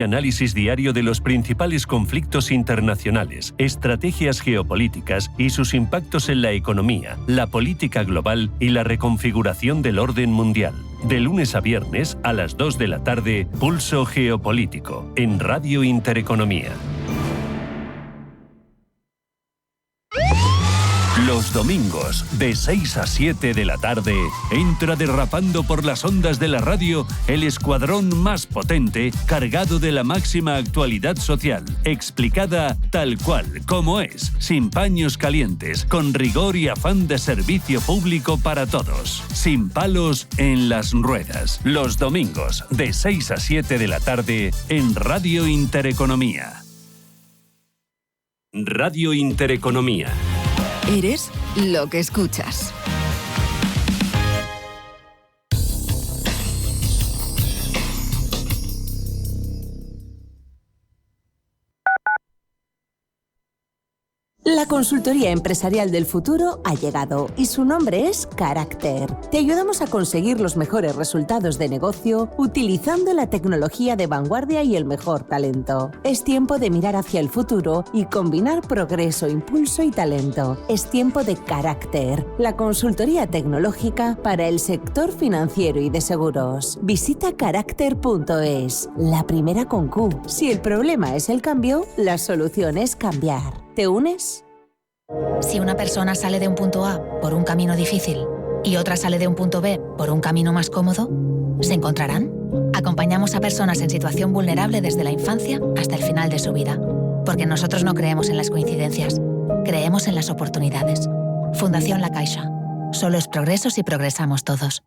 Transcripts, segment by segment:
Análisis diario de los principales conflictos internacionales, estrategias geopolíticas y sus impactos en la economía, la política global y la reconfiguración del orden mundial. De lunes a viernes a las 2 de la tarde, Pulso Geopolítico, en Radio Intereconomía. Los domingos, de 6 a 7 de la tarde, entra derrapando por las ondas de la radio el escuadrón más potente, cargado de la máxima actualidad social, explicada tal cual, como es, sin paños calientes, con rigor y afán de servicio público para todos, sin palos en las ruedas. Los domingos, de 6 a 7 de la tarde, en Radio Intereconomía. Radio Intereconomía. Eres lo que escuchas. La consultoría empresarial del futuro ha llegado y su nombre es Carácter. Te ayudamos a conseguir los mejores resultados de negocio utilizando la tecnología de vanguardia y el mejor talento. Es tiempo de mirar hacia el futuro y combinar progreso, impulso y talento. Es tiempo de Carácter, la consultoría tecnológica para el sector financiero y de seguros. Visita carácter.es, la primera con Q. Si el problema es el cambio, la solución es cambiar. ¿Te unes? Si una persona sale de un punto A por un camino difícil y otra sale de un punto B por un camino más cómodo, ¿se encontrarán? Acompañamos a personas en situación vulnerable desde la infancia hasta el final de su vida, porque nosotros no creemos en las coincidencias, creemos en las oportunidades. Fundación La Caixa. Solo es progreso si progresamos todos.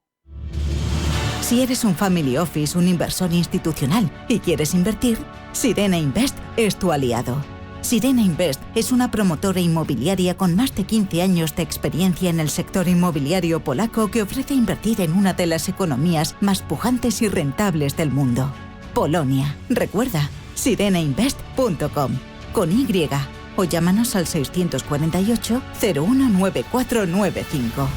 Si eres un family office, un inversor institucional y quieres invertir, Sirena Invest es tu aliado. Sirena Invest es una promotora inmobiliaria con más de 15 años de experiencia en el sector inmobiliario polaco que ofrece invertir en una de las economías más pujantes y rentables del mundo. Polonia. Recuerda, sirenainvest.com con Y o llámanos al 648 019495.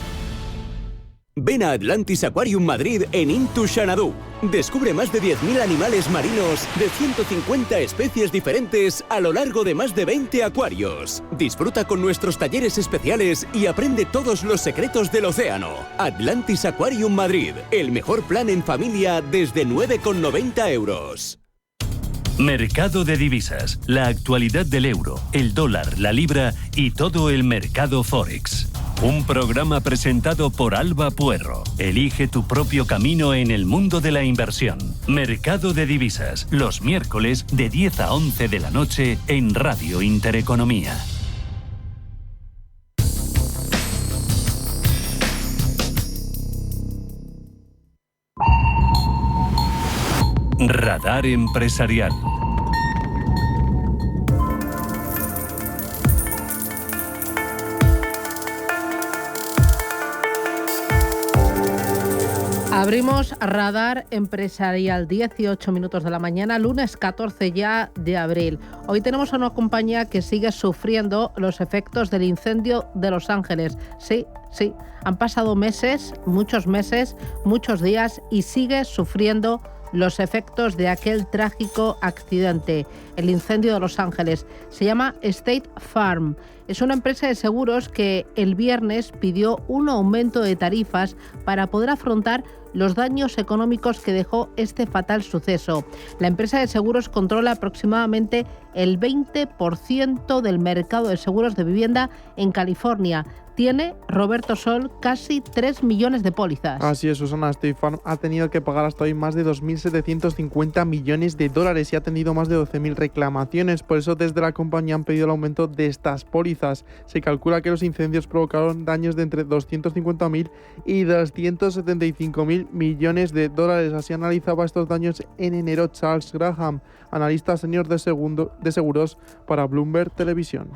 Ven a Atlantis Aquarium Madrid en Into Xanadu. Descubre más de 10.000 animales marinos de 150 especies diferentes a lo largo de más de 20 acuarios. Disfruta con nuestros talleres especiales y aprende todos los secretos del océano. Atlantis Aquarium Madrid, el mejor plan en familia desde 9,90 euros. Mercado de divisas, la actualidad del euro, el dólar, la libra y todo el mercado Forex. Un programa presentado por Alba Puerro. Elige tu propio camino en el mundo de la inversión. Mercado de divisas, los miércoles de 10 a 11 de la noche en Radio Intereconomía. Radar Empresarial. Abrimos Radar Empresarial, 18 minutos de la mañana, lunes 14 ya de abril. Hoy tenemos a una compañía que sigue sufriendo los efectos del incendio de Los Ángeles. Sí, han pasado meses, muchos días y sigue sufriendo los efectos de aquel trágico accidente, el incendio de Los Ángeles. Se llama State Farm. Es una empresa de seguros que el viernes pidió un aumento de tarifas para poder afrontar los daños económicos que dejó este fatal suceso. La empresa de seguros controla aproximadamente el 20% del mercado de seguros de vivienda en California. Tiene, Roberto Sol, casi 3 millones de pólizas. Así es, Susana. State Farm ha tenido que pagar hasta hoy más de 2.750 millones de dólares y ha tenido más de 12.000 reclamaciones. Por eso, desde la compañía han pedido el aumento de estas pólizas. Se calcula que los incendios provocaron daños de entre 250.000 y 275.000 millones de dólares. Así analizaba estos daños en enero Charles Graham, analista senior de seguros para Bloomberg Televisión.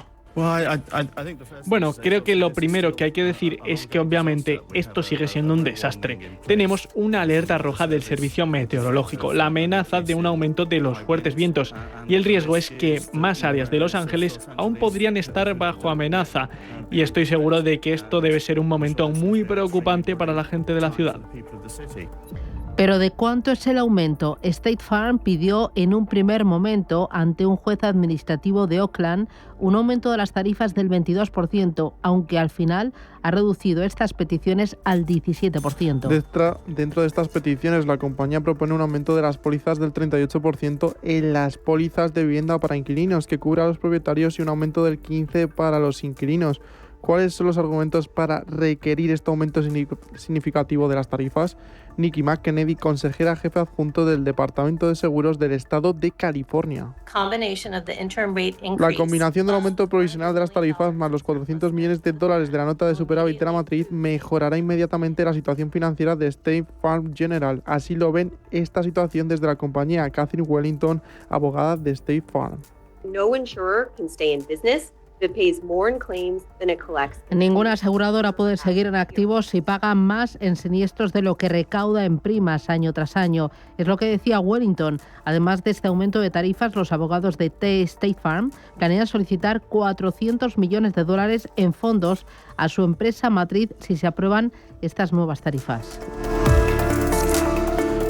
Bueno, creo que lo primero que hay que decir es que obviamente esto sigue siendo un desastre. Tenemos una alerta roja del servicio meteorológico, la amenaza de un aumento de los fuertes vientos y el riesgo es que más áreas de Los Ángeles aún podrían estar bajo amenaza y estoy seguro de que esto debe ser un momento muy preocupante para la gente de la ciudad. Pero ¿de cuánto es el aumento? State Farm pidió en un primer momento ante un juez administrativo de Oakland un aumento de las tarifas del 22%, aunque al final ha reducido estas peticiones al 17%. Dentro de estas peticiones, la compañía propone un aumento de las pólizas del 38% en las pólizas de vivienda para inquilinos, que cubra a los propietarios, y un aumento del 15% para los inquilinos. ¿Cuáles son los argumentos para requerir este aumento significativo de las tarifas? Nikki McKennedy, consejera jefe adjunto del Departamento de Seguros del Estado de California. La combinación del aumento provisional de las tarifas más los $400 millones de la nota de superávit de la matriz mejorará inmediatamente la situación financiera de State Farm General. Así lo ven esta situación desde la compañía. Catherine Wellington, abogada de State Farm. No insurer can stay in business that pays more in claims than it collects. Ninguna aseguradora puede seguir en activos si paga más en siniestros de lo que recauda en primas año tras año. Es lo que decía Wellington. Además de este aumento de tarifas, los abogados de State Farm planean solicitar $400 millones en fondos a su empresa matriz si se aprueban estas nuevas tarifas.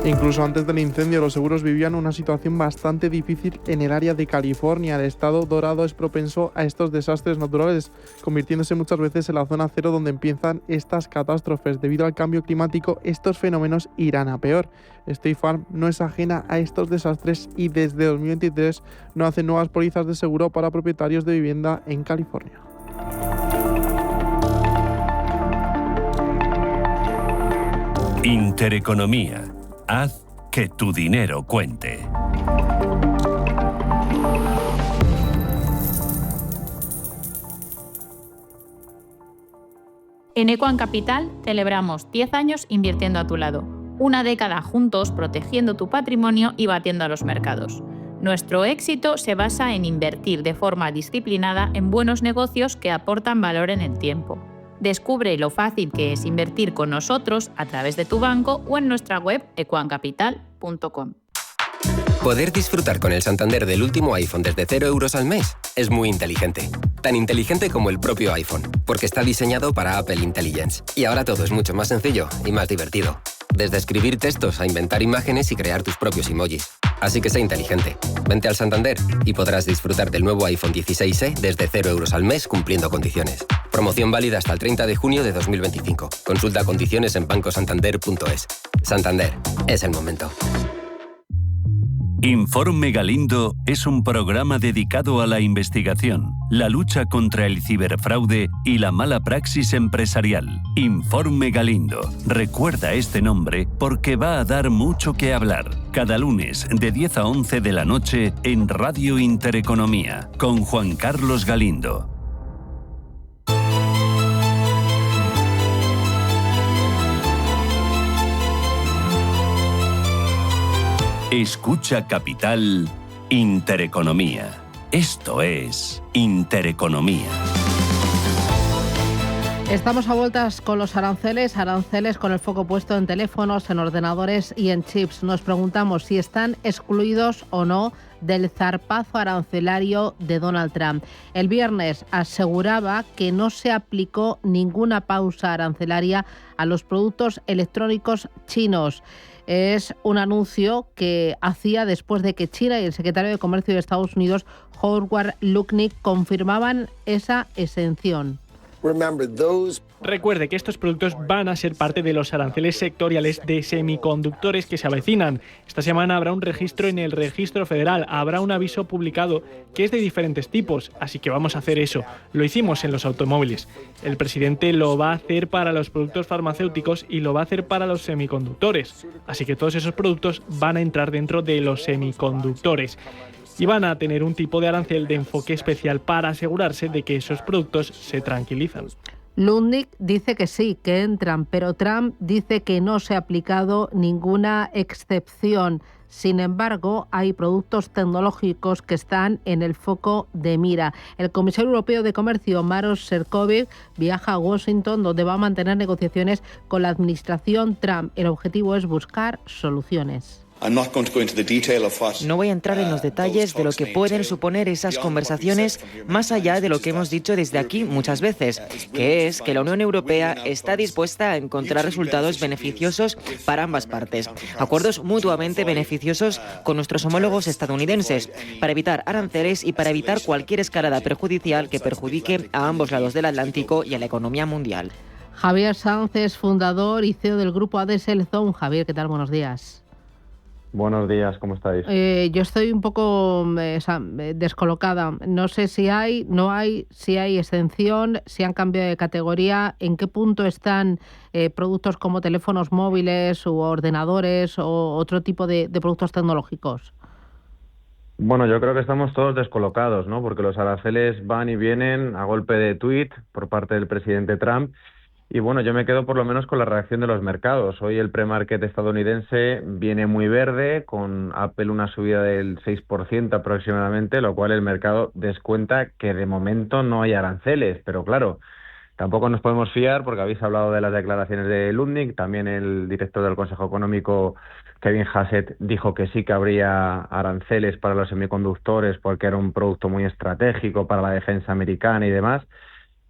Incluso antes del incendio, los seguros vivían una situación bastante difícil en el área de California. El estado dorado es propenso a estos desastres naturales, convirtiéndose muchas veces en la zona cero donde empiezan estas catástrofes. Debido al cambio climático, estos fenómenos irán a peor. State Farm no es ajena a estos desastres y desde 2023 no hace nuevas pólizas de seguro para propietarios de vivienda en California. Intereconomía. Haz que tu dinero cuente. En Equam Capital celebramos 10 años invirtiendo a tu lado, una década juntos protegiendo tu patrimonio y batiendo a los mercados. Nuestro éxito se basa en invertir de forma disciplinada en buenos negocios que aportan valor en el tiempo. Descubre lo fácil que es invertir con nosotros a través de tu banco o en nuestra web equamcapital.com. Poder disfrutar con el Santander del último iPhone desde 0 euros al mes es muy inteligente. Tan inteligente como el propio iPhone, porque está diseñado para Apple Intelligence. Y ahora todo es mucho más sencillo y más divertido. Desde escribir textos a inventar imágenes y crear tus propios emojis. Así que sé inteligente. Vente al Santander y podrás disfrutar del nuevo iPhone 16e desde 0 euros al mes cumpliendo condiciones. Promoción válida hasta el 30 de junio de 2025. Consulta condiciones en bancosantander.es. Santander, es el momento. Informe Galindo es un programa dedicado a la investigación, la lucha contra el ciberfraude y la mala praxis empresarial. Informe Galindo. Recuerda este nombre porque va a dar mucho que hablar. Cada lunes de 10 a 11 de la noche en Radio Intereconomía con Juan Carlos Galindo. Escucha Capital Intereconomía. Esto es Intereconomía. Estamos a vueltas con los aranceles con el foco puesto en teléfonos, en ordenadores y en chips. Nos preguntamos si están excluidos o no del zarpazo arancelario de Donald Trump. El viernes aseguraba que no se aplicó ninguna pausa arancelaria a los productos electrónicos chinos. Es un anuncio que hacía después de que China y el secretario de Comercio de Estados Unidos, Howard Lutnick, confirmaban esa exención. Recuerde que estos productos van a ser parte de los aranceles sectoriales de semiconductores que se avecinan. Esta semana habrá un registro en el Registro Federal, habrá un aviso publicado que es de diferentes tipos, así que vamos a hacer eso. Lo hicimos en los automóviles. El presidente lo va a hacer para los productos farmacéuticos y lo va a hacer para los semiconductores. Así que todos esos productos van a entrar dentro de los semiconductores. Y van a tener un tipo de arancel de enfoque especial para asegurarse de que esos productos se tranquilizan. Lutnick dice que sí, que entran, pero Trump dice que no se ha aplicado ninguna excepción. Sin embargo, hay productos tecnológicos que están en el foco de mira. El comisario europeo de Comercio, Maros Sefcovic, viaja a Washington, donde va a mantener negociaciones con la administración Trump. El objetivo es buscar soluciones. No voy a entrar en los detalles de lo que pueden suponer esas conversaciones más allá de lo que hemos dicho desde aquí muchas veces, que es que la Unión Europea está dispuesta a encontrar resultados beneficiosos para ambas partes, acuerdos mutuamente beneficiosos con nuestros homólogos estadounidenses, para evitar aranceles y para evitar cualquier escalada perjudicial que perjudique a ambos lados del Atlántico y a la economía mundial. Javier Sanz es fundador y CEO del grupo Adesel Zone. Javier, ¿qué tal? Buenos días. Buenos días, ¿cómo estáis? Yo estoy un poco descolocada. No sé si hay, no hay, si hay exención, si han cambiado de categoría, en qué punto están productos como teléfonos móviles u ordenadores o otro tipo de productos tecnológicos. Bueno, yo creo que estamos todos descolocados, ¿no? Porque los aranceles van y vienen a golpe de tuit por parte del presidente Trump. Y bueno, yo me quedo por lo menos con la reacción de los mercados. Hoy el pre-market estadounidense viene muy verde, con Apple una subida del 6% aproximadamente, lo cual el mercado descuenta que de momento no hay aranceles. Pero claro, tampoco nos podemos fiar porque habéis hablado de las declaraciones de Lutnick, también el director del Consejo Económico, Kevin Hassett, dijo que sí que habría aranceles para los semiconductores porque era un producto muy estratégico para la defensa americana y demás.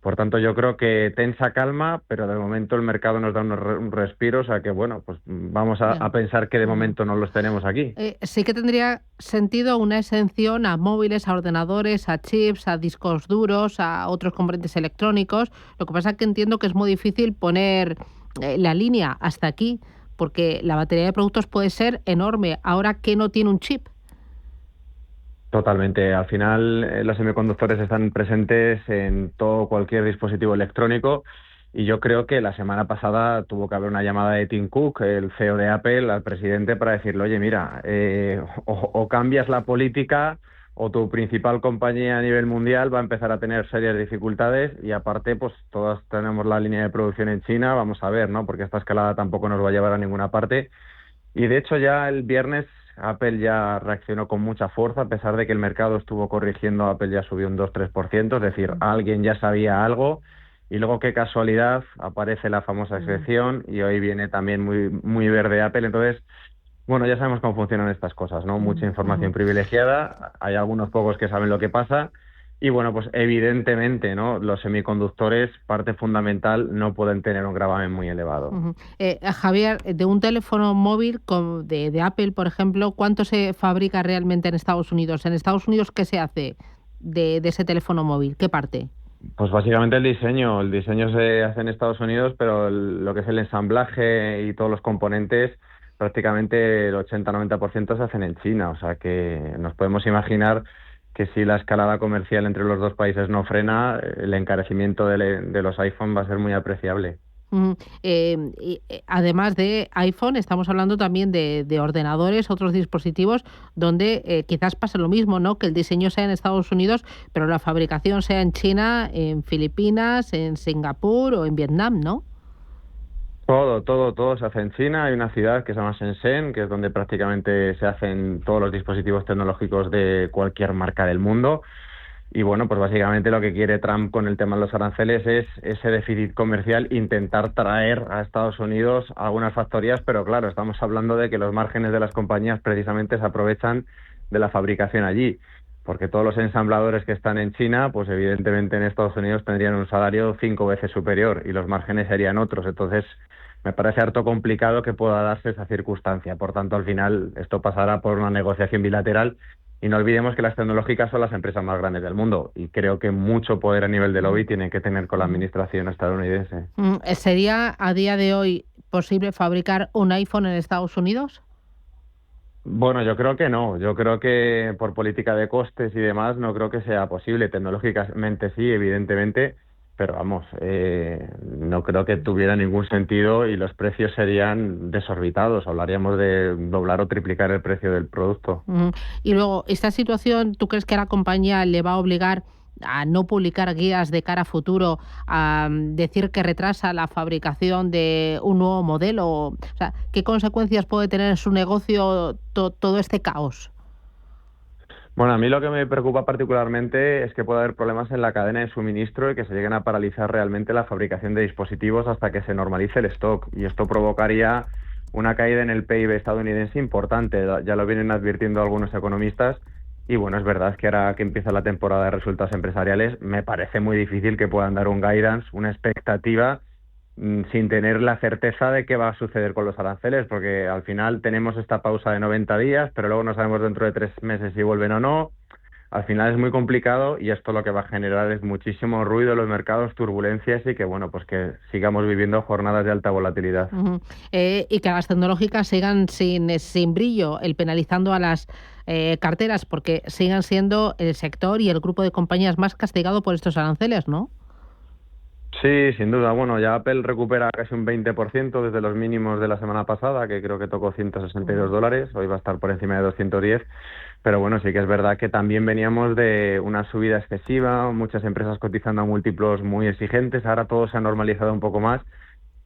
Por tanto, yo creo que tensa calma, pero de momento el mercado nos da un respiro, o sea que bueno, pues vamos a pensar que de momento no los tenemos aquí. Sí que tendría sentido una exención a móviles, a ordenadores, a chips, a discos duros, a otros componentes electrónicos. Lo que pasa es que entiendo que es muy difícil poner la línea hasta aquí, porque la batería de productos puede ser enorme. Ahora que no tiene un chip. Totalmente. Al final los semiconductores están presentes en cualquier dispositivo electrónico y yo creo que la semana pasada tuvo que haber una llamada de Tim Cook, el CEO de Apple, al presidente para decirle, oye, mira, o cambias la política o tu principal compañía a nivel mundial va a empezar a tener serias dificultades y aparte pues todas tenemos la línea de producción en China, vamos a ver, ¿no? Porque esta escalada tampoco nos va a llevar a ninguna parte. Y de hecho ya el viernes Apple ya reaccionó con mucha fuerza, a pesar de que el mercado estuvo corrigiendo, Apple ya subió un 2-3%, es decir, alguien ya sabía algo, y luego qué casualidad, aparece la famosa excepción, y hoy viene también muy verde Apple, entonces, bueno, ya sabemos cómo funcionan estas cosas, ¿no? Mucha información privilegiada, hay algunos pocos que saben lo que pasa, y bueno, pues evidentemente, ¿no? Los semiconductores, parte fundamental, no pueden tener un gravamen muy elevado. Javier, de un teléfono móvil de Apple, por ejemplo, ¿cuánto se fabrica realmente en Estados Unidos? ¿En Estados Unidos qué se hace de ese teléfono móvil? ¿Qué parte? Pues básicamente el diseño. El diseño se hace en Estados Unidos, pero lo que es el ensamblaje y todos los componentes, prácticamente el 80-90% se hacen en China. O sea que nos podemos imaginar que si la escalada comercial entre los dos países no frena, el encarecimiento de los iPhone va a ser muy apreciable. Además de iPhone, estamos hablando también de ordenadores, otros dispositivos donde quizás pase lo mismo, ¿no? Que el diseño sea en Estados Unidos, pero la fabricación sea en China, en Filipinas, en Singapur o en Vietnam, ¿no? Todo se hace en China. Hay una ciudad que se llama Shenzhen, que es donde prácticamente se hacen todos los dispositivos tecnológicos de cualquier marca del mundo. Y bueno, pues básicamente lo que quiere Trump con el tema de los aranceles es ese déficit comercial, intentar traer a Estados Unidos algunas factorías, pero claro, estamos hablando de que los márgenes de las compañías precisamente se aprovechan de la fabricación allí, porque todos los ensambladores que están en China, pues evidentemente en Estados Unidos tendrían un salario 5 veces superior y los márgenes serían otros. Entonces, me parece harto complicado que pueda darse esa circunstancia. Por tanto, al final, esto pasará por una negociación bilateral. Y no olvidemos que las tecnológicas son las empresas más grandes del mundo y creo que mucho poder a nivel de lobby tienen que tener con la administración estadounidense. ¿Sería a día de hoy posible fabricar un iPhone en Estados Unidos? Bueno, yo creo que no. Yo creo que por política de costes y demás no creo que sea posible. Tecnológicamente sí, evidentemente, pero vamos, no creo que tuviera ningún sentido y los precios serían desorbitados. Hablaríamos de doblar o triplicar el precio del producto. Y luego, ¿esta situación tú crees que a la compañía le va a obligar a no publicar guías de cara a futuro, a decir que retrasa la fabricación de un nuevo modelo? O sea, ¿qué consecuencias puede tener en su negocio todo este caos? Bueno, a mí lo que me preocupa particularmente es que pueda haber problemas en la cadena de suministro y que se lleguen a paralizar realmente la fabricación de dispositivos hasta que se normalice el stock. Y esto provocaría una caída en el PIB estadounidense importante. Ya lo vienen advirtiendo algunos economistas. Y bueno, es verdad que ahora que empieza la temporada de resultados empresariales, me parece muy difícil que puedan dar un guidance, una expectativa, sin tener la certeza de qué va a suceder con los aranceles, porque al final tenemos esta pausa de 90 días, pero luego no sabemos dentro de 3 meses si vuelven o no. Al final es muy complicado y esto lo que va a generar es muchísimo ruido en los mercados, turbulencias y que, bueno, pues que sigamos viviendo jornadas de alta volatilidad. Y que las tecnológicas sigan sin brillo, el penalizando a las carteras, porque sigan siendo el sector y el grupo de compañías más castigado por estos aranceles, ¿no? Sí, sin duda. Bueno, ya Apple recupera casi un 20% desde los mínimos de la semana pasada, que creo que tocó $162. Hoy va a estar por encima de 210. Pero bueno, sí que es verdad que también veníamos de una subida excesiva, muchas empresas cotizando a múltiplos muy exigentes. Ahora todo se ha normalizado un poco más.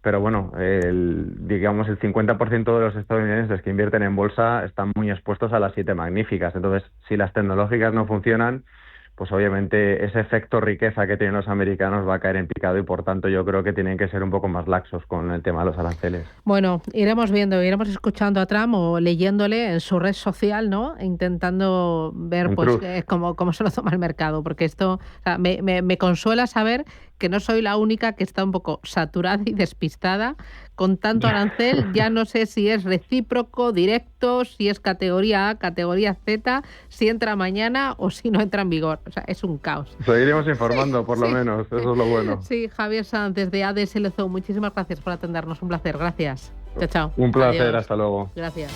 Pero bueno, digamos el 50% de los estadounidenses que invierten en bolsa están muy expuestos a las 7 magníficas. Entonces, si las tecnológicas no funcionan, pues obviamente ese efecto riqueza que tienen los americanos va a caer en picado y por tanto yo creo que tienen que ser un poco más laxos con el tema de los aranceles. Bueno, iremos viendo, iremos escuchando a Trump o leyéndole en su red social, ¿no? Intentando ver pues cómo se lo toma el mercado, porque esto, o sea, me consuela saber que no soy la única que está un poco saturada y despistada con tanto arancel. Ya no sé si es recíproco, directo, si es categoría A, categoría Z, si entra mañana o si no entra en vigor. O sea, es un caos. Seguiremos informando, por lo menos. Eso es lo bueno. Sí, Javier Sanz, desde ADSLZO, muchísimas gracias por atendernos. Un placer. Gracias. Chao, chao. Un placer. Adiós. Hasta luego. Gracias.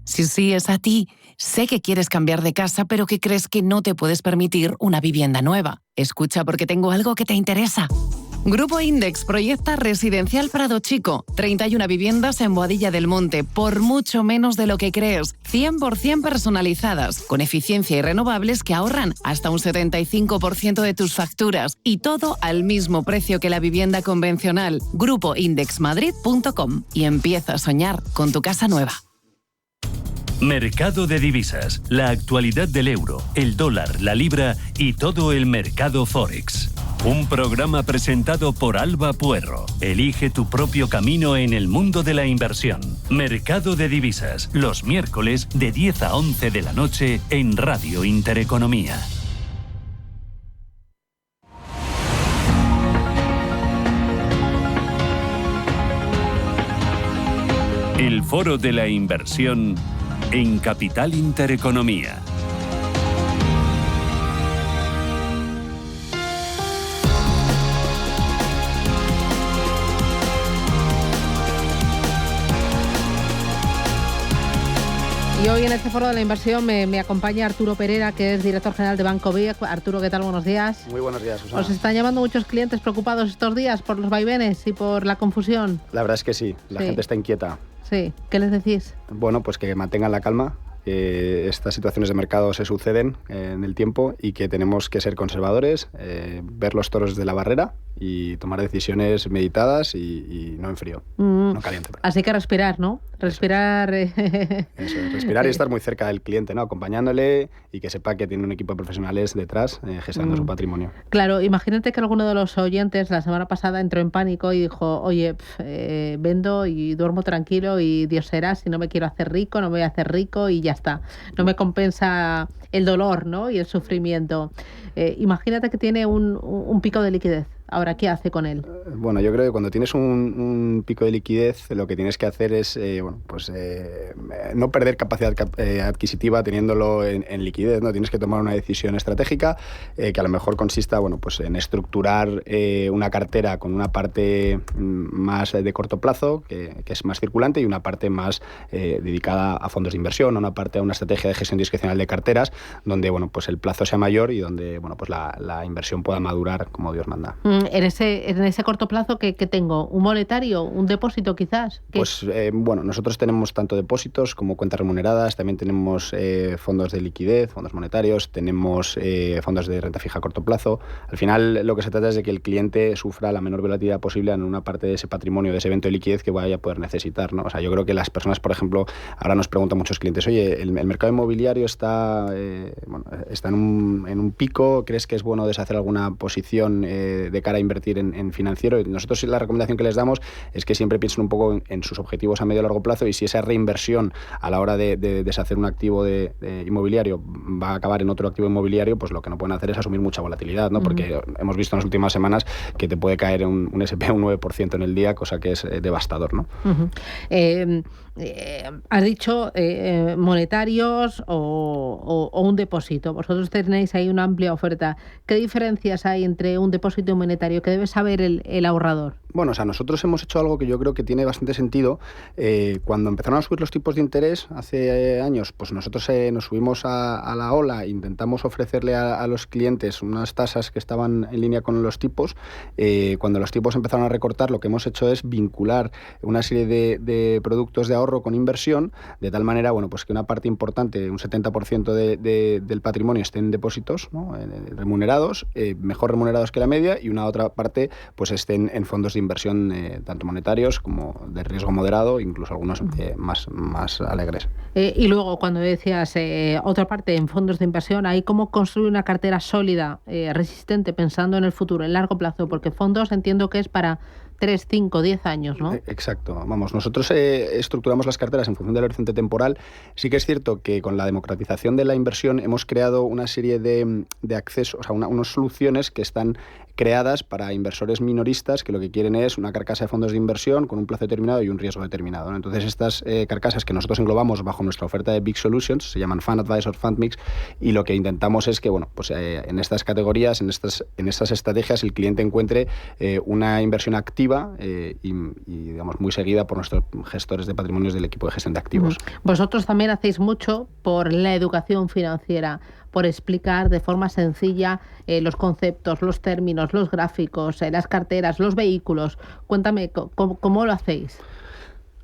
Sí, es a ti. Sé que quieres cambiar de casa, pero que crees que no te puedes permitir una vivienda nueva. Escucha, porque tengo algo que te interesa. Grupo Index proyecta Residencial Prado Chico, 31 viviendas en Boadilla del Monte, por mucho menos de lo que crees, 100% personalizadas, con eficiencia y renovables que ahorran hasta un 75% de tus facturas, y todo al mismo precio que la vivienda convencional. GrupoIndexMadrid.com y empieza a soñar con tu casa nueva. Mercado de divisas, la actualidad del euro, el dólar, la libra y todo el mercado Forex. Un programa presentado por Alba Puerro. Elige tu propio camino en el mundo de la inversión. Mercado de divisas, los miércoles de 10 a 11 de la noche en Radio Intereconomía. El foro de la inversión en Capital Intereconomía. Y hoy en este foro de la inversión me acompaña Arturo Pereira, que es director general de Banco BIC. Arturo, ¿qué tal? Buenos días. Muy buenos días, Susana. ¿Os están llamando muchos clientes preocupados estos días por los vaivenes y por la confusión? La verdad es que sí, la gente está inquieta. Sí, ¿qué les decís? Bueno, pues que mantengan la calma, que estas situaciones de mercado se suceden en el tiempo y que tenemos que ser conservadores, ver los toros de la barrera y tomar decisiones meditadas y no en frío, no caliente. Así que respirar, ¿no? Respirar. Eso es, respirar y estar muy cerca del cliente, ¿no? Acompañándole y que sepa que tiene un equipo de profesionales detrás gestionando su patrimonio. Claro, imagínate que alguno de los oyentes la semana pasada entró en pánico y dijo, oye, vendo y duermo tranquilo y Dios será, si no me quiero hacer rico, no me voy a hacer rico y ya está. No me compensa el dolor, ¿no? Y el sufrimiento. Imagínate que tiene un pico de liquidez. Ahora, ¿qué hace con él? Bueno, yo creo que cuando tienes un pico de liquidez, lo que tienes que hacer es no perder capacidad adquisitiva teniéndolo en liquidez, ¿no? Tienes que tomar una decisión estratégica que a lo mejor consista en estructurar una cartera con una parte más de corto plazo, que es más circulante, y una parte más dedicada a fondos de inversión, una parte a una estrategia de gestión discrecional de carteras, donde el plazo sea mayor y donde la inversión pueda madurar como Dios manda. En ese corto plazo, ¿qué tengo? ¿Un monetario? ¿Un depósito quizás? Pues bueno, nosotros tenemos tanto depósitos como cuentas remuneradas, también tenemos fondos de liquidez, fondos monetarios, tenemos fondos de renta fija a corto plazo. Al final lo que se trata es de que el cliente sufra la menor volatilidad posible en una parte de ese patrimonio, de ese evento de liquidez que vaya a poder necesitar, ¿no? O sea, yo creo que las personas, por ejemplo, ahora nos preguntan muchos clientes, oye, el mercado inmobiliario está en un pico, ¿crees que es bueno deshacer alguna posición de cara a invertir en financiero? Y nosotros la recomendación que les damos es que siempre piensen un poco en sus objetivos a medio y largo plazo, y si esa reinversión a la hora de deshacer un activo de inmobiliario va a acabar en otro activo inmobiliario, pues lo que no pueden hacer es asumir mucha volatilidad, ¿no? Porque hemos visto en las últimas semanas que te puede caer un S&P un 9% en el día, cosa que es devastador, ¿no? Has dicho monetarios o un depósito. Vosotros tenéis ahí una amplia oferta. ¿Qué diferencias hay entre un depósito y un monetario? ¿Qué debe saber el ahorrador? Bueno, o sea, nosotros hemos hecho algo que yo creo que tiene bastante sentido. Cuando empezaron a subir los tipos de interés hace años, pues nosotros nos subimos a la ola, intentamos ofrecerle a los clientes unas tasas que estaban en línea con los tipos. Cuando los tipos empezaron a recortar, lo que hemos hecho es vincular una serie de productos de ahorro con inversión, de tal manera, bueno, pues que una parte importante, un 70% del patrimonio esté en depósitos, ¿no? Remunerados, mejor remunerados que la media, y una otra parte pues estén en fondos de inversión tanto monetarios como de riesgo moderado, incluso algunos más alegres. Y luego, cuando decías otra parte en fondos de inversión, ¿ahí cómo construir una cartera sólida, resistente, pensando en el futuro, en largo plazo? Porque fondos entiendo que es para 3, 5, 10 años, ¿no? Exacto. Vamos, nosotros estructuramos las carteras en función del horizonte temporal. Sí que es cierto que con la democratización de la inversión hemos creado una serie de accesos, o sea, unas soluciones que están creadas para inversores minoristas que lo que quieren es una carcasa de fondos de inversión con un plazo determinado y un riesgo determinado, ¿no? Entonces estas carcasas que nosotros englobamos bajo nuestra oferta de Big Solutions se llaman Fund Advisor, Fund Mix, y lo que intentamos es que, bueno, pues en estas categorías, en estas estrategias, el cliente encuentre una inversión activa y digamos muy seguida por nuestros gestores de patrimonios del equipo de gestión de activos. Vosotros también hacéis mucho por la educación financiera, por explicar de forma sencilla los conceptos, los términos, los gráficos, las carteras, los vehículos. Cuéntame, ¿cómo lo hacéis?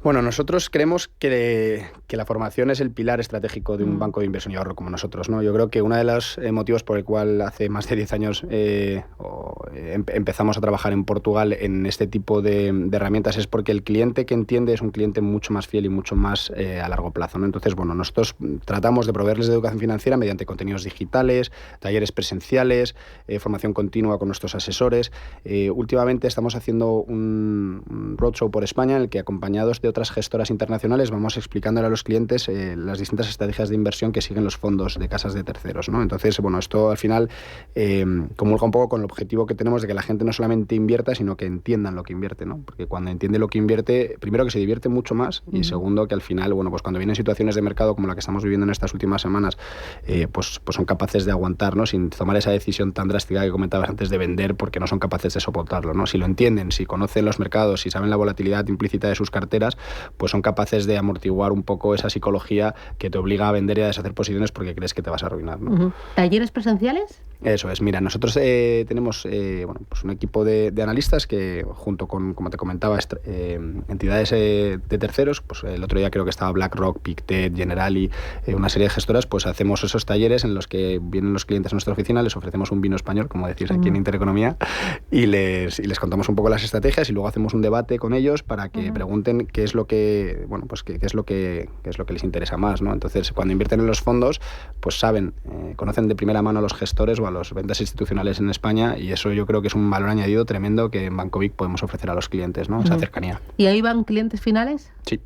Bueno, nosotros creemos que la formación es el pilar estratégico de un banco de inversión y ahorro como nosotros, ¿no? Yo creo que uno de los motivos por el cual hace más de 10 años empezamos a trabajar en Portugal en este tipo de herramientas es porque el cliente que entiende es un cliente mucho más fiel y mucho más a largo plazo, ¿no? Entonces, bueno, nosotros tratamos de proveerles de educación financiera mediante contenidos digitales, talleres presenciales, formación continua con nuestros asesores. Últimamente estamos haciendo un roadshow por España en el que, acompañados de otras gestoras internacionales, vamos explicándole a los clientes las distintas estrategias de inversión que siguen los fondos de casas de terceros, ¿no? Entonces, bueno, esto al final comulga un poco con el objetivo que tenemos de que la gente no solamente invierta, sino que entiendan lo que invierte, ¿no? Porque cuando entiende lo que invierte, primero que se divierte mucho más y segundo que al final, bueno, pues cuando vienen situaciones de mercado como la que estamos viviendo en estas últimas semanas, pues son capaces de aguantar, ¿no? Sin tomar esa decisión tan drástica que comentabas antes de vender, porque no son capaces de soportarlo, ¿no? Si lo entienden, si conocen los mercados, si saben la volatilidad implícita de sus carteras, pues son capaces de amortiguar un poco esa psicología que te obliga a vender y a deshacer posiciones porque crees que te vas a arruinar, ¿no? ¿Talleres presenciales? Eso es. Mira, nosotros tenemos bueno, pues un equipo de analistas que, junto con, como te comentaba, entidades de terceros, pues el otro día creo que estaba BlackRock, Pictet, Generali, una serie de gestoras, pues hacemos esos talleres en los que vienen los clientes a nuestra oficina, les ofrecemos un vino español, como decís aquí en Intereconomía, y les contamos un poco las estrategias y luego hacemos un debate con ellos para que pregunten qué es lo que, bueno, pues qué es lo que les interesa más, ¿no? Entonces, cuando invierten en los fondos, pues saben, conocen de primera mano a los gestores o a los ventas institucionales en España, y eso yo creo que es un valor añadido tremendo que en Banco Vic podemos ofrecer a los clientes, ¿no? Esa cercanía. ¿Y ahí van clientes finales? Sí.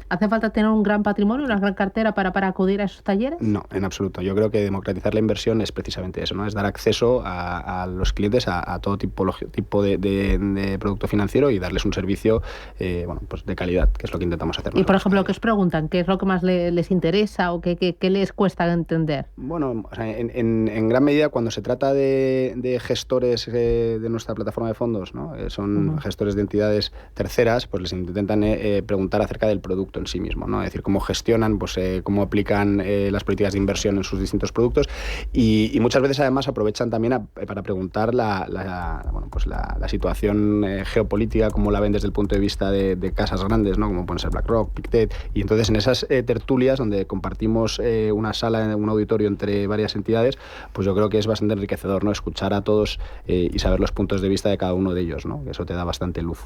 ¿Hace falta tener un gran patrimonio, una gran cartera para acudir a esos talleres? No, en absoluto. Yo creo que democratizar la inversión es precisamente eso, ¿no? Es dar acceso a los clientes a todo tipo de producto financiero y darles un servicio bueno, pues de calidad, que es lo que intentamos hacer. Y, por ejemplo, ¿qué os preguntan? ¿Qué es lo que más les interesa o qué les cuesta entender? Bueno, o sea, en gran medida, cuando se trata de gestores de nuestra plataforma de fondos, ¿no? Son gestores de entidades terceras, pues les intentan preguntar acerca del producto. en sí mismo, ¿no? Es decir, cómo gestionan, pues cómo aplican las políticas de inversión en sus distintos productos y muchas veces además aprovechan también para preguntar la situación geopolítica, cómo la ven desde el punto de vista de casas grandes, ¿no? Como pueden ser BlackRock, Pictet, y entonces en esas tertulias donde compartimos una sala, un auditorio entre varias entidades, pues yo creo que es bastante enriquecedor, ¿no? Escuchar a todos y saber los puntos de vista de cada uno de ellos, ¿no? Que eso te da bastante luz.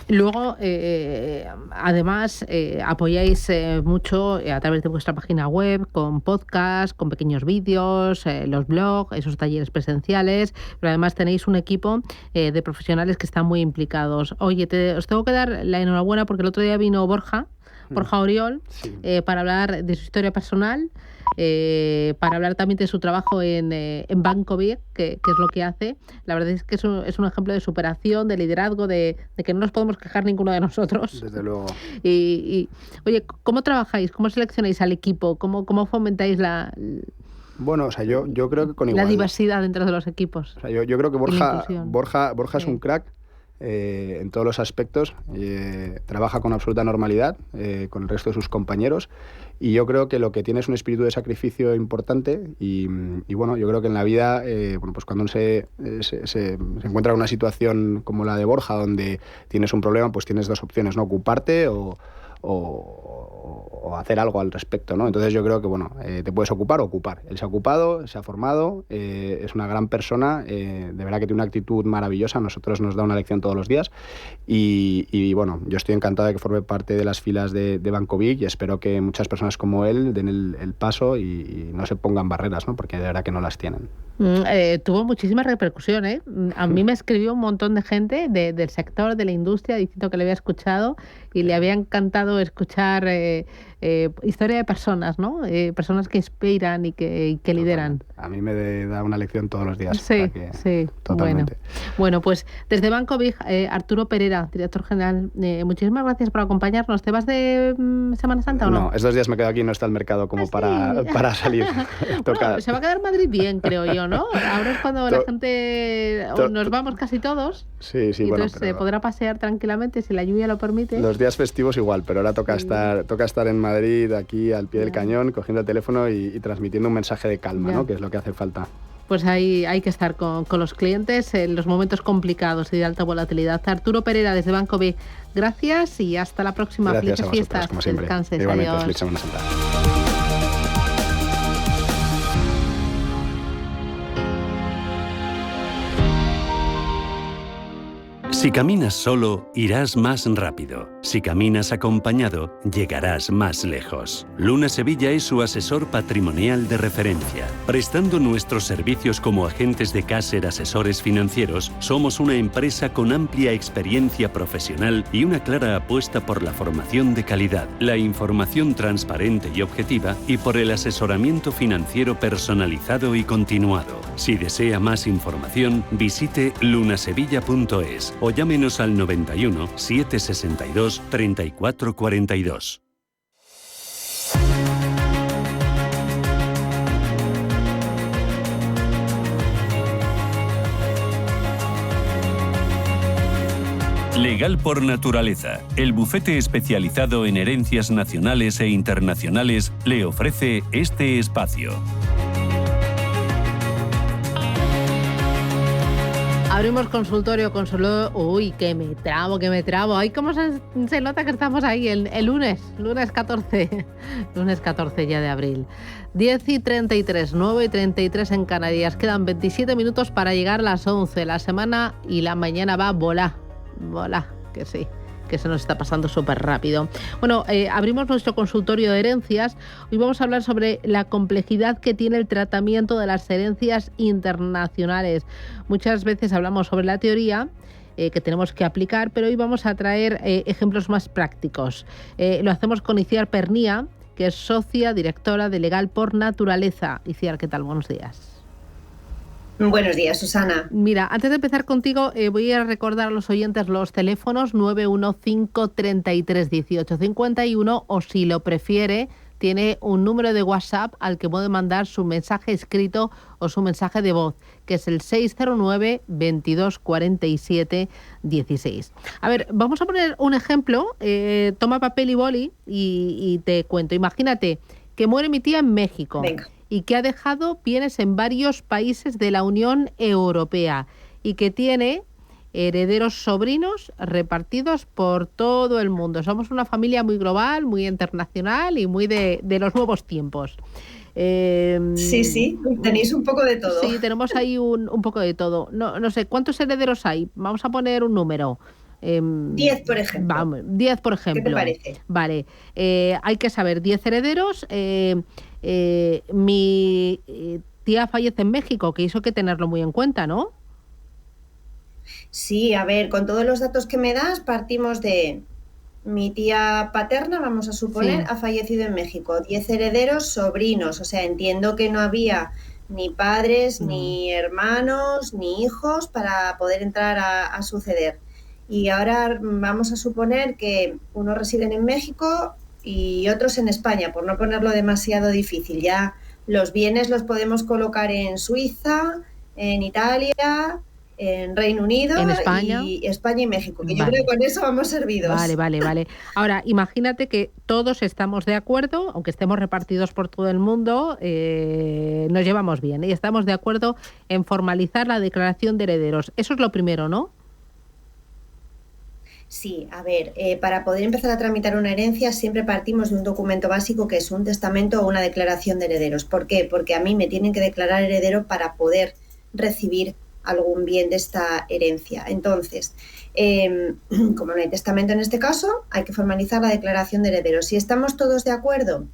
Luego, además, apoyáis mucho a través de vuestra página web, con podcasts, con pequeños vídeos, los blogs, esos talleres presenciales, pero además tenéis un equipo de profesionales que están muy implicados. Oye, os tengo que dar la enhorabuena porque el otro día vino Borja Oriol, sí, para hablar de su historia personal, para hablar también de su trabajo en Banco Big, que es lo que hace. La verdad es que es un ejemplo de superación, de liderazgo, de que no nos podemos quejar ninguno de nosotros. Desde luego. Y oye, ¿cómo trabajáis? ¿Cómo seleccionáis al equipo? ¿Cómo fomentáis Bueno, o sea, yo creo que con igualdad, la diversidad dentro de los equipos? O sea, yo creo que Borja es un crack en todos los aspectos, trabaja con absoluta normalidad con el resto de sus compañeros y yo creo que lo que tiene es un espíritu de sacrificio importante y bueno, yo creo que en la vida, pues cuando se encuentra en una situación como la de Borja, donde tienes un problema, pues tienes dos opciones, ¿no? Ocuparte o hacer algo al respecto, ¿no? Entonces yo creo que, bueno, te puedes ocupar o ocupar. Él se ha ocupado, se ha formado, es una gran persona, de verdad que tiene una actitud maravillosa, a nosotros nos da una lección todos los días y bueno, yo estoy encantado de que forme parte de las filas de Banco Big y espero que muchas personas como él den el paso y no se pongan barreras, ¿no? Porque de verdad que no las tienen. Tuvo muchísima repercusión, ¿eh? A mí me escribió un montón de gente del sector, de la industria, diciendo que le había escuchado y le había encantado escuchar historia de personas, ¿no? Personas que inspiran y que lideran. A mí me da una lección todos los días. Sí, sí. Totalmente. Bueno, pues desde Banco Big, Arturo Perera, director general, muchísimas gracias por acompañarnos. ¿Te vas de Semana Santa o no? No, estos días me quedo aquí, no está el mercado como para salir. Bueno, se va a quedar Madrid bien, creo yo, ¿no? Ahora es cuando la gente... nos vamos casi todos. Sí, y entonces se podrá pasear tranquilamente si la lluvia lo permite. Los días festivos igual, pero ahora toca estar en Madrid, aquí al pie del cañón, cogiendo el teléfono y transmitiendo un mensaje de calma, ¿no? Que es lo que hace falta. Pues ahí hay que estar con los clientes en los momentos complicados y de alta volatilidad. Arturo Perera, desde Banco B, gracias y hasta la próxima. Gracias Felices fiestas, como siempre. Descanses, igualmente, adiós. Feliz Semana Santa. Si caminas solo, irás más rápido. Si caminas acompañado, llegarás más lejos. Luna Sevilla es su asesor patrimonial de referencia. Prestando nuestros servicios como agentes de Caser Asesores Financieros, somos una empresa con amplia experiencia profesional y una clara apuesta por la formación de calidad, la información transparente y objetiva y por el asesoramiento financiero personalizado y continuado. Si desea más información, visite lunasevilla.es o llámenos al 91 762 3442. Legal por Naturaleza, el bufete especializado en herencias nacionales e internacionales, le ofrece este espacio. Abrimos consultorio. Uy, que me trabo. Ay, cómo se nota que estamos ahí el lunes 14. Lunes 14 ya de abril. 10:33, 9:33 en Canarias. Quedan 27 minutos para llegar a las 11. La semana y la mañana va a volar, que sí, que se nos está pasando súper rápido. Bueno, abrimos nuestro consultorio de herencias. Hoy vamos a hablar sobre la complejidad que tiene el tratamiento de las herencias internacionales. Muchas veces hablamos sobre la teoría que tenemos que aplicar, pero hoy vamos a traer ejemplos más prácticos. Lo hacemos con Iciar Pernía, que es socia directora de Legal por Naturaleza. Iciar, ¿qué tal? Buenos días. Buenos días, Susana. Mira, antes de empezar contigo, voy a recordar a los oyentes los teléfonos 915 33 18 51 o, si lo prefiere, tiene un número de WhatsApp al que puede mandar su mensaje escrito o su mensaje de voz, que es el 609 22 47 16. A ver, vamos a poner un ejemplo. Toma papel y boli y te cuento. Imagínate que muere mi tía en México. Venga. Y que ha dejado bienes en varios países de la Unión Europea y que tiene herederos sobrinos repartidos por todo el mundo. Somos una familia muy global, muy internacional y muy de los nuevos tiempos. Sí, tenéis un poco de todo. Sí, tenemos ahí un poco de todo. No sé, ¿cuántos herederos hay? Vamos a poner un número. 10, por ejemplo. Vamos, 10, por ejemplo. ¿Qué te parece? Vale, hay que saber, 10 herederos. Mi tía fallece en México, que eso hay que tenerlo muy en cuenta, ¿no? Sí, a ver, con todos los datos que me das, partimos de mi tía paterna, vamos a suponer, Sí. ha fallecido en México. 10 herederos, sobrinos, o sea, entiendo que no había ni padres, ni hermanos, ni hijos para poder entrar a suceder. Y ahora vamos a suponer que unos residen en México y otros en España, por no ponerlo demasiado difícil. Ya los bienes los podemos colocar en Suiza, en Italia, en Reino Unido, En España. y España y México, que yo Vale. creo que con eso vamos servidos. Vale. Ahora, imagínate que todos estamos de acuerdo, aunque estemos repartidos por todo el mundo, nos llevamos bien y estamos de acuerdo en formalizar la declaración de herederos. Eso es lo primero, ¿no? Sí, a ver, para poder empezar a tramitar una herencia siempre partimos de un documento básico que es un testamento o una declaración de herederos. ¿Por qué? Porque a mí me tienen que declarar heredero para poder recibir algún bien de esta herencia. Entonces, como no hay testamento en este caso, hay que formalizar la declaración de herederos. Si estamos todos de acuerdo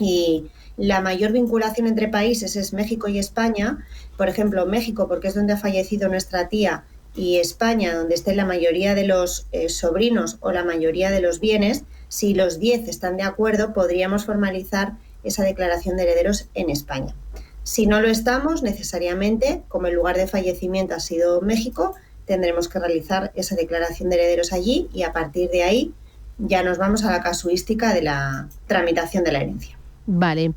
y la mayor vinculación entre países es México y España, por ejemplo, México, porque es donde ha fallecido nuestra tía, y España, donde estén la mayoría de los sobrinos o la mayoría de los bienes, si los 10 están de acuerdo, podríamos formalizar esa declaración de herederos en España. Si no lo estamos, necesariamente, como el lugar de fallecimiento ha sido México, tendremos que realizar esa declaración de herederos allí y a partir de ahí ya nos vamos a la casuística de la tramitación de la herencia. Vale.